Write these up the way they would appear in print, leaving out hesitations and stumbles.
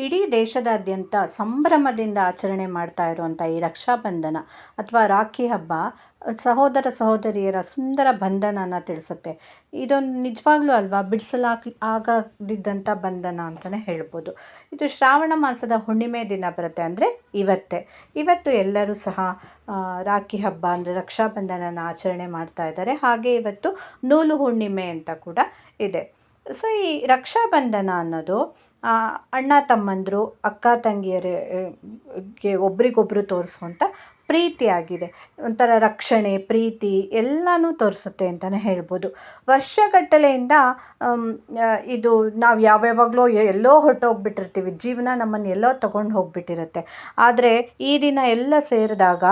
ಇಡೀ ದೇಶದಾದ್ಯಂತ ಸಂಭ್ರಮದಿಂದ ಆಚರಣೆ ಮಾಡ್ತಾ ಇರುವಂಥ ಈ ರಕ್ಷಾಬಂಧನ ಅಥವಾ ರಾಖಿ ಹಬ್ಬ ಸಹೋದರ ಸಹೋದರಿಯರ ಸುಂದರ ಬಂಧನನ ತಿಳಿಸುತ್ತೆ. ಇದೊಂದು ನಿಜವಾಗ್ಲೂ ಅಲ್ವಾ ಆಗದಿದ್ದಂಥ ಬಂಧನ ಅಂತಲೇ ಹೇಳ್ಬೋದು. ಇದು ಶ್ರಾವಣ ಮಾಸದ ಹುಣ್ಣಿಮೆ ದಿನ ಬರುತ್ತೆ, ಅಂದರೆ ಇವತ್ತು ಎಲ್ಲರೂ ಸಹ ರಾಖಿ ಹಬ್ಬ ಅಂದರೆ ರಕ್ಷಾಬಂಧನನ ಆಚರಣೆ ಮಾಡ್ತಾ ಇದ್ದಾರೆ. ಹಾಗೆ ಇವತ್ತು ನೂಲು ಹುಣ್ಣಿಮೆ ಅಂತ ಕೂಡ ಇದೆ. ಸೊ ಈ ರಕ್ಷಾಬಂಧನ ಅನ್ನೋದು ಅಣ್ಣ ತಮ್ಮಂದಿರು ಅಕ್ಕ ತಂಗಿಯರಿಗೆ ಒಬ್ರಿಗೊಬ್ಬರು ತೋರಿಸುವಂಥ ಪ್ರೀತಿಯಾಗಿದೆ. ಒಂಥರ ರಕ್ಷಣೆ, ಪ್ರೀತಿ ಎಲ್ಲನೂ ತೋರಿಸುತ್ತೆ ಅಂತಲೇ ಹೇಳ್ಬೋದು. ವರ್ಷಗಟ್ಟಲೆಯಿಂದ ಇದು ನಾವು ಯಾವ್ಯಾವಾಗಲೋ ಎಲ್ಲೋ ಹೊರಟೋಗ್ಬಿಟ್ಟಿರ್ತೀವಿ, ಜೀವನ ನಮ್ಮನ್ನು ಎಲ್ಲೋ ತೊಗೊಂಡು ಹೋಗಿಬಿಟ್ಟಿರುತ್ತೆ. ಆದರೆ ಈ ದಿನ ಎಲ್ಲ ಸೇರಿದಾಗ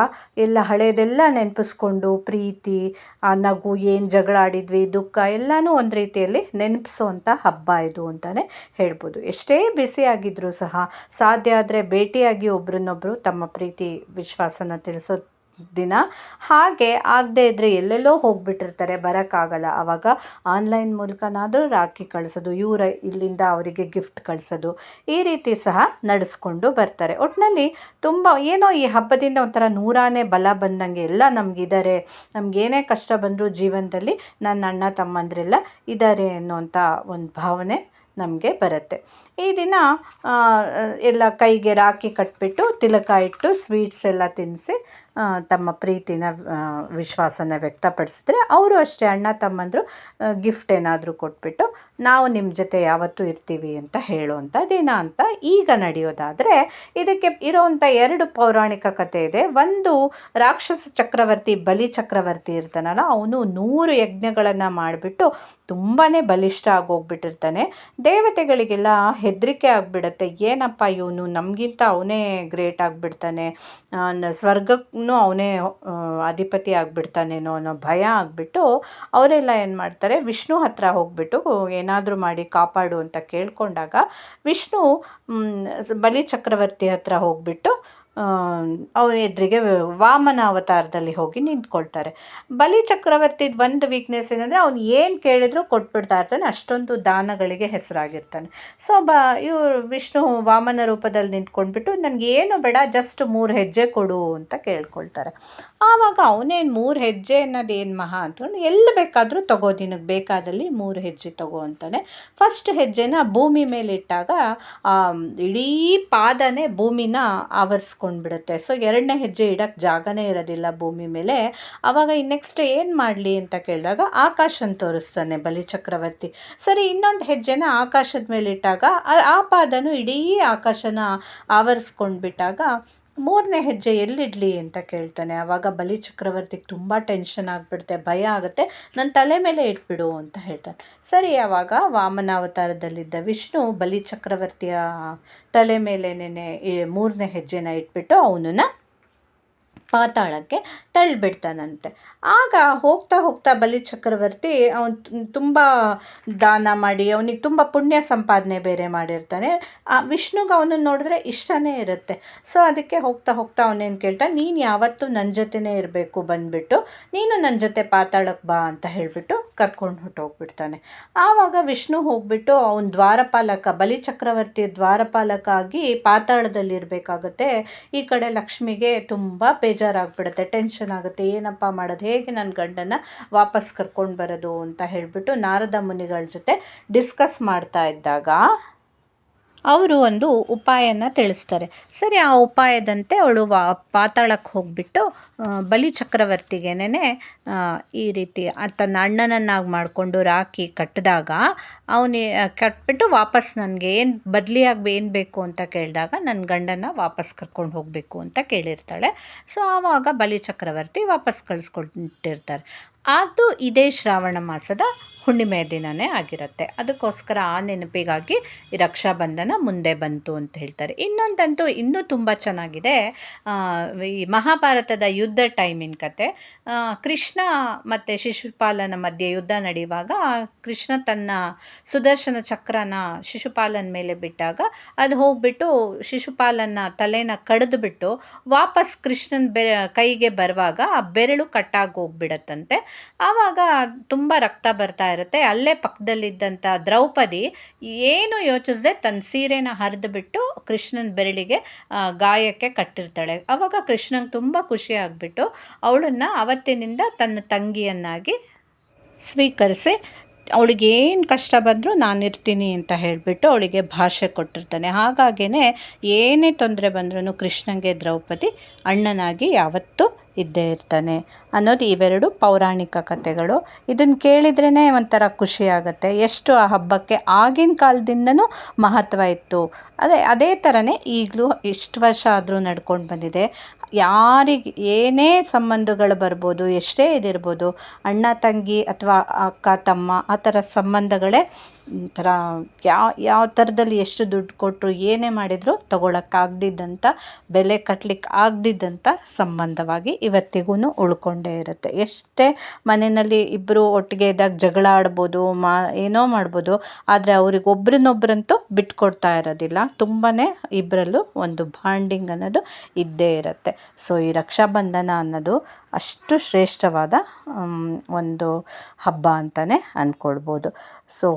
ಎಲ್ಲ ಹಳೇದೆಲ್ಲ ನೆನಪಿಸ್ಕೊಂಡು ಪ್ರೀತಿ, ಆ ನಗು, ಏನು ಜಗಳ ಆಡಿದ್ವಿ, ದುಃಖ ಎಲ್ಲನೂ ಒಂದು ರೀತಿಯಲ್ಲಿ ನೆನಪಿಸುವಂಥ ಹಬ್ಬ ಇದು ಅಂತಲೇ ಹೇಳ್ಬೋದು. ಎಷ್ಟೇ ಬಿಸಿಯಾಗಿದ್ದರೂ ಸಹ ಸಾಧ್ಯ ಆದರೆ ಭೇಟಿಯಾಗಿ ಒಬ್ರನ್ನೊಬ್ಬರು ತಮ್ಮ ಪ್ರೀತಿ ವಿಶ್ವಾಸನ ತಿಳಿಸೋ ದಿನ. ಹಾಗೆ ಆಗದೆ ಇದ್ದರೆ ಎಲ್ಲೆಲ್ಲೋ ಹೋಗಿಬಿಟ್ಟಿರ್ತಾರೆ, ಬರೋಕ್ಕಾಗಲ್ಲ. ಆವಾಗ ಆನ್ಲೈನ್ ಮೂಲಕನಾದರೂ ರಾಖಿ ಕಳಿಸೋದು, ಇಲ್ಲಿಂದ ಅವರಿಗೆ ಗಿಫ್ಟ್ ಕಳಿಸೋದು, ಈ ರೀತಿ ಸಹ ನಡೆಸ್ಕೊಂಡು ಬರ್ತಾರೆ. ಒಟ್ಟಿನಲ್ಲಿ ತುಂಬ ಏನೋ ಈ ಹಬ್ಬದಿಂದ ಒಂಥರ ನೂರಾನೇ ಬಲ ಬಂದಂಗೆ ಎಲ್ಲ ನಮಗಿದ್ದಾರೆ, ನಮಗೇನೇ ಕಷ್ಟ ಬಂದರೂ ಜೀವನದಲ್ಲಿ ನನ್ನ ಅಣ್ಣ ತಮ್ಮಂದಿರೆಲ್ಲ ಇದ್ದಾರೆ ಅನ್ನೋಂಥ ಒಂದು ಭಾವನೆ ನಮಗೆ ಬರುತ್ತೆ. ಈ ದಿನ ಎಲ್ಲ ಕೈಗೆ ರಾಖಿ ಕಟ್ಟಿಬಿಟ್ಟು ತಿಲಕ ಇಟ್ಟು ಸ್ವೀಟ್ಸ್ ಎಲ್ಲ ತಿನ್ನಿಸಿ ತಮ್ಮ ಪ್ರೀತಿನ ವಿಶ್ವಾಸನ ವ್ಯಕ್ತಪಡಿಸಿದ್ರೆ, ಅವರು ಅಷ್ಟೇ ಅಣ್ಣ ತಮ್ಮಂದರು ಗಿಫ್ಟ್ ಏನಾದರೂ ಕೊಟ್ಬಿಟ್ಟು ನಾವು ನಿಮ್ಮ ಜೊತೆ ಯಾವತ್ತೂ ಇರ್ತೀವಿ ಅಂತ ಹೇಳುವಂಥ ದಿನ ಅಂತ ಈಗ ನಡೆಯೋದಾದರೆ, ಇದಕ್ಕೆ ಇರೋವಂಥ 2 ಪೌರಾಣಿಕ ಕಥೆ ಇದೆ. ಒಂದು, ರಾಕ್ಷಸ ಚಕ್ರವರ್ತಿ ಬಲಿ ಚಕ್ರವರ್ತಿ ಇರ್ತಾನಲ್ಲ, ಅವನು 100 ಯಜ್ಞಗಳನ್ನು ಮಾಡಿಬಿಟ್ಟು ತುಂಬಾ ಬಲಿಷ್ಠ ಆಗೋಗ್ಬಿಟ್ಟಿರ್ತಾನೆ. ದೇವತೆಗಳಿಗೆಲ್ಲ ಹೆದರಿಕೆ ಆಗಿಬಿಡುತ್ತೆ, ಏನಪ್ಪ ಇವನು ನಮಗಿಂತ ಅವನೇ ಗ್ರೇಟ್ ಆಗಿಬಿಡ್ತಾನೆ, ಸ್ವರ್ಗಕ್ಕೂ ಅವನೇ ಅಧಿಪತಿ ಆಗಿಬಿಡ್ತಾನೇನೋ ಅನ್ನೋ ಭಯ ಆಗಿಬಿಟ್ಟು ಅವರೆಲ್ಲ ಏನು ಮಾಡ್ತಾರೆ, ವಿಷ್ಣು ಹತ್ರ ಹೋಗ್ಬಿಟ್ಟು ಏನಾದರೂ ಮಾಡಿ ಕಾಪಾಡು ಅಂತ ಕೇಳ್ಕೊಂಡಾಗ ವಿಷ್ಣು ಬಲಿ ಚಕ್ರವರ್ತಿ ಹತ್ರ ಹೋಗ್ಬಿಟ್ಟು ಅವ್ರ ಎದುರಿಗೆ ವಾಮನ ಅವತಾರದಲ್ಲಿ ಹೋಗಿ ನಿಂತ್ಕೊಳ್ತಾರೆ. ಬಲಿ ಚಕ್ರವರ್ತಿದ ಒಂದು ವೀಕ್ನೆಸ್ ಏನಂದರೆ, ಅವ್ನು ಏನು ಕೇಳಿದರೂ ಕೊಟ್ಬಿಡ್ತಾ ಇರ್ತಾನೆ, ಅಷ್ಟೊಂದು ದಾನಗಳಿಗೆ ಹೆಸರಾಗಿರ್ತಾನೆ. ಸೊ ಇವರು ವಿಷ್ಣು ವಾಮನ ರೂಪದಲ್ಲಿ ನಿಂತ್ಕೊಂಡ್ಬಿಟ್ಟು ನನಗೇನು ಬೇಡ, ಜಸ್ಟ್ 3 ಹೆಜ್ಜೆ ಕೊಡು ಅಂತ ಕೇಳ್ಕೊಳ್ತಾರೆ. ಆವಾಗ ಅವನೇನು 3 ಹೆಜ್ಜೆ ಅನ್ನೋದೇನು ಮಹಾ ಅಂದ್ಕೊಂಡು, ಎಲ್ಲಿ ಬೇಕಾದರೂ ತಗೋ, ನಿನಗೆ ಬೇಕಾದಲ್ಲಿ 3 ಹೆಜ್ಜೆ ತಗೋ ಅಂತಾನೆ. ಫಸ್ಟ್ ಹೆಜ್ಜೆನ ಭೂಮಿ ಮೇಲೆ ಇಟ್ಟಾಗ ಇಡೀ ಪಾದನೇ ಭೂಮಿನ ಆವರಿಸ್ಕೊಂಡ್ಬಿಡುತ್ತೆ. ಸೊ 2ನೇ ಹೆಜ್ಜೆ ಇಡೋಕ್ಕೆ ಜಾಗನೇ ಇರೋದಿಲ್ಲ ಭೂಮಿ ಮೇಲೆ. ಆವಾಗ ನೆಕ್ಸ್ಟ್ ಏನು ಮಾಡಲಿ ಅಂತ ಕೇಳಿದಾಗ ಆಕಾಶನ ತೋರಿಸ್ತಾನೆ ಬಲಿ ಚಕ್ರವರ್ತಿ. ಸರಿ, ಇನ್ನೊಂದು ಹೆಜ್ಜೆನ ಆಕಾಶದ ಮೇಲೆ ಇಟ್ಟಾಗ ಆ ಪಾದನು ಇಡೀ ಆಕಾಶನ ಆವರಿಸ್ಕೊಂಡ್ಬಿಟ್ಟಾಗ 3ನೇ ಹೆಜ್ಜೆ ಎಲ್ಲಿಡಲಿ ಅಂತ ಕೇಳ್ತಾನೆ. ಆವಾಗ ಬಲಿ ಚಕ್ರವರ್ತಿಗೆ ತುಂಬ ಟೆನ್ಷನ್ ಆಗಿಬಿಡುತ್ತೆ, ಭಯ ಆಗುತ್ತೆ, ನನ್ನ ತಲೆ ಮೇಲೆ ಇಟ್ಬಿಡು ಅಂತ ಹೇಳ್ತಾನೆ. ಸರಿ, ಆವಾಗ ವಾಮನ ಅವತಾರದಲ್ಲಿದ್ದ ವಿಷ್ಣು ಬಲಿ ಚಕ್ರವರ್ತಿಯ ತಲೆ ಮೇಲೇನೆ 3ನೇ ಹೆಜ್ಜೆನ ಇಟ್ಬಿಟ್ಟು ಅವನನ್ನು ಪಾತಾಳಕ್ಕೆ ತಳ್ಳಿಬಿಡ್ತಾನಂತೆ. ಆಗ ಹೋಗ್ತಾ ಹೋಗ್ತಾ ಬಲಿ ಚಕ್ರವರ್ತಿ ಅವನು ತುಂಬ ದಾನ ಮಾಡಿ ಅವನಿಗೆ ತುಂಬ ಪುಣ್ಯ ಸಂಪಾದನೆ ಬೇರೆ ಮಾಡಿರ್ತಾನೆ. ವಿಷ್ಣುಗೆ ಅವನನ್ನು ನೋಡಿದ್ರೆ ಇಷ್ಟನೇ ಇರುತ್ತೆ. ಸೊ ಅದಕ್ಕೆ ಹೋಗ್ತಾ ಹೋಗ್ತಾ ಅವನೇನು ಕೇಳ್ತಾನೆ, ನೀನು ಯಾವತ್ತೂ ನನ್ನ ಜೊತೆನೇ ಇರಬೇಕು, ಬಂದುಬಿಟ್ಟು ನೀನು ನನ್ನ ಜೊತೆ ಪಾತಾಳಕ್ಕೆ ಬಾ ಅಂತ ಹೇಳಿಬಿಟ್ಟು ಕರ್ಕೊಂಡು ಹೊಟ್ಟೋಗ್ಬಿಡ್ತಾನೆ. ಆವಾಗ ವಿಷ್ಣು ಹೋಗ್ಬಿಟ್ಟು ಅವನ ದ್ವಾರಪಾಲಕ, ಬಲಿ ಚಕ್ರವರ್ತಿ ದ್ವಾರಪಾಲಕ ಆಗಿ ಪಾತಾಳದಲ್ಲಿ ಇರಬೇಕಾಗುತ್ತೆ. ಈ ಕಡೆ ಲಕ್ಷ್ಮಿಗೆ ತುಂಬ ಬೇಜಾರಾಗ್ಬಿಡುತ್ತೆ, ಟೆನ್ಷನ್ ಆಗುತ್ತೆ, ಏನಪ್ಪ ಮಾಡೋದು, ಹೇಗೆ ನನ್ನ ಗಂಡನ ವಾಪಸ್ ಕರ್ಕೊಂಡು ಬರೋದು ಅಂತ ಹೇಳಿಬಿಟ್ಟು ನಾರದ ಮುನಿಗಳ ಜೊತೆ ಡಿಸ್ಕಸ್ ಮಾಡ್ತಾ ಇದ್ದಾಗ ಅವರು ಒಂದು ಉಪಾಯನ ತಿಳಿಸ್ತಾರೆ. ಸರಿ, ಆ ಉಪಾಯದಂತೆ ಅವಳು ಪಾತಾಳಕ್ಕೆ ಹೋಗಿಬಿಟ್ಟು ಬಲಿ ಚಕ್ರವರ್ತಿಗೇನೆ ಈ ರೀತಿ ತನ್ನ ಅಣ್ಣನನ್ನಾಗಿ ಮಾಡಿಕೊಂಡು ರಾಖಿ ಕಟ್ಟಿದಾಗ ಕಟ್ಬಿಟ್ಟು ವಾಪಸ್ ನನಗೆ ಏನು ಬದಲಿಯಾಗಿ ಏನು ಬೇಕು ಅಂತ ಕೇಳಿದಾಗ ನನ್ನ ಗಂಡನ ವಾಪಸ್ ಕರ್ಕೊಂಡು ಹೋಗಬೇಕು ಅಂತ ಕೇಳಿರ್ತಾಳೆ. ಸೊ ಆವಾಗ ಬಲಿ ಚಕ್ರವರ್ತಿ ವಾಪಸ್ ಕಳಿಸ್ಕೊಟ್ಟಿರ್ತಾರೆ. ಅದು ಇದೇ ಶ್ರಾವಣ ಮಾಸದ ಹುಣ್ಣಿಮೆ ದಿನವೇ ಆಗಿರುತ್ತೆ. ಅದಕ್ಕೋಸ್ಕರ ಆ ನೆನಪಿಗಾಗಿ ಈ ರಕ್ಷಾಬಂಧನ ಮುಂದೆ ಬಂತು ಅಂತ ಹೇಳ್ತಾರೆ. ಇನ್ನೊಂದಂತೂ ಇನ್ನೂ ತುಂಬ ಚೆನ್ನಾಗಿದೆ. ಈ ಮಹಾಭಾರತದ ಯುದ್ಧ ಟೈಮಿನ ಕತೆ. ಕೃಷ್ಣ ಮತ್ತು ಶಿಶುಪಾಲನ ಮಧ್ಯೆ ಯುದ್ಧ ನಡೆಯುವಾಗ ಕೃಷ್ಣ ತನ್ನ ಸುದರ್ಶನ ಚಕ್ರನ ಶಿಶುಪಾಲನ ಮೇಲೆ ಬಿಟ್ಟಾಗ ಅದು ಹೋಗ್ಬಿಟ್ಟು ಶಿಶುಪಾಲನ ತಲೆನ ಕಡಿದುಬಿಟ್ಟು ವಾಪಸ್ ಕೃಷ್ಣನ ಕೈಗೆ ಬರುವಾಗ ಆ ಬೆರಳು ಕಟ್ಟಾಗಿ ಹೋಗ್ಬಿಡತ್ತಂತೆ. ಆವಾಗ ತುಂಬ ರಕ್ತ ಬರ್ತಾ ಇರುತ್ತೆ. ಅಲ್ಲೇ ಪಕ್ಕದಲ್ಲಿದ್ದಂಥ ದ್ರೌಪದಿ ಏನು ಯೋಚಿಸದೆ ತನ್ನ ಸೀರೆನ ಹರಿದುಬಿಟ್ಟು ಕೃಷ್ಣನ ಬೆರಳಿಗೆ ಗಾಯಕ್ಕೆ ಕಟ್ಟಿರ್ತಾಳೆ. ಆವಾಗ ಕೃಷ್ಣಂಗೆ ತುಂಬ ಖುಷಿ ಆಗಿಬಿಟ್ಟು ಅವಳನ್ನು ಅವತ್ತಿನಿಂದ ತನ್ನ ತಂಗಿಯನ್ನಾಗಿ ಸ್ವೀಕರಿಸಿ ಅವಳಿಗೇನು ಕಷ್ಟ ಬಂದರೂ ನಾನಿರ್ತೀನಿ ಅಂತ ಹೇಳಿಬಿಟ್ಟು ಅವಳಿಗೆ ಭಾಷೆ ಕೊಟ್ಟಿರ್ತಾನೆ. ಹಾಗಾಗಿಯೇ ಏನೇ ತೊಂದರೆ ಬಂದ್ರೂ ಕೃಷ್ಣಂಗೆ ದ್ರೌಪದಿ ಅಣ್ಣನಾಗಿ ಯಾವತ್ತೂ ಇದ್ದೇ ಇರ್ತಾನೆ ಅನ್ನೋದು ಇವೆರಡು ಪೌರಾಣಿಕ ಕಥೆಗಳು. ಇದನ್ನು ಕೇಳಿದ್ರೇ ಒಂಥರ ಖುಷಿ ಆಗುತ್ತೆ. ಎಷ್ಟು ಆ ಹಬ್ಬಕ್ಕೆ ಆಗಿನ ಕಾಲದಿಂದನೂ ಮಹತ್ವ ಇತ್ತು. ಅದೇ ಥರನೇ ಈಗಲೂ ಇಷ್ಟು ವರ್ಷ ಆದರೂ ನಡ್ಕೊಂಡು ಬಂದಿದೆ. ಯಾರಿಗೆ ಏನೇ ಸಂಬಂಧಗಳು ಬರ್ಬೋದು, ಎಷ್ಟೇ ಇದಿರ್ಬೋದು, ಅಣ್ಣ ತಂಗಿ ಅಥವಾ ಅಕ್ಕ ತಮ್ಮ ಆ ಥರ ಸಂಬಂಧಗಳೇ ಒಂಥರ ಯಾವ ಥರದಲ್ಲಿ ಎಷ್ಟು ದುಡ್ಡು ಕೊಟ್ಟರು ಏನೇ ಮಾಡಿದರೂ ತಗೊಳಕ್ಕಾಗ್ದಿದ್ದಂಥ, ಬೆಲೆ ಕಟ್ಟಲಿಕ್ಕೆ ಆಗದಿದ್ದಂಥ ಸಂಬಂಧವಾಗಿ ಇವತ್ತಿಗೂ ಉಳ್ಕೊಂಡೇ ಇರುತ್ತೆ. ಎಷ್ಟೇ ಮನೆಯಲ್ಲಿ ಇಬ್ಬರು ಒಟ್ಟಿಗೆ ಇದ್ದಾಗ ಜಗಳ ಆಡ್ಬೋದು, ಏನೋ ಮಾಡ್ಬೋದು, ಆದರೆ ಅವ್ರಿಗೆ ಒಬ್ರನ್ನೊಬ್ರಂತೂ ಬಿಟ್ಕೊಡ್ತಾ ಇರೋದಿಲ್ಲ. ತುಂಬಾ ಇಬ್ಬರಲ್ಲೂ ಒಂದು ಬಾಂಡಿಂಗ್ ಅನ್ನೋದು ಇದ್ದೇ ಇರುತ್ತೆ. ಸೊ ಈ ರಕ್ಷಾಬಂಧನ ಅನ್ನೋದು ಅಷ್ಟು ಶ್ರೇಷ್ಠವಾದ ಒಂದು ಹಬ್ಬ ಅಂತಲೇ ಅಂದ್ಕೊಳ್ಬೋದು. ಸೊ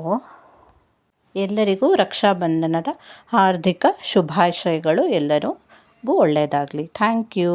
ಎಲ್ಲರಿಗೂ ರಕ್ಷಾಬಂಧನದ ಹಾರ್ದಿಕ ಶುಭಾಶಯಗಳು. ಎಲ್ಲರಿಗೂ ಒಳ್ಳೆಯದಾಗಲಿ. Thank you.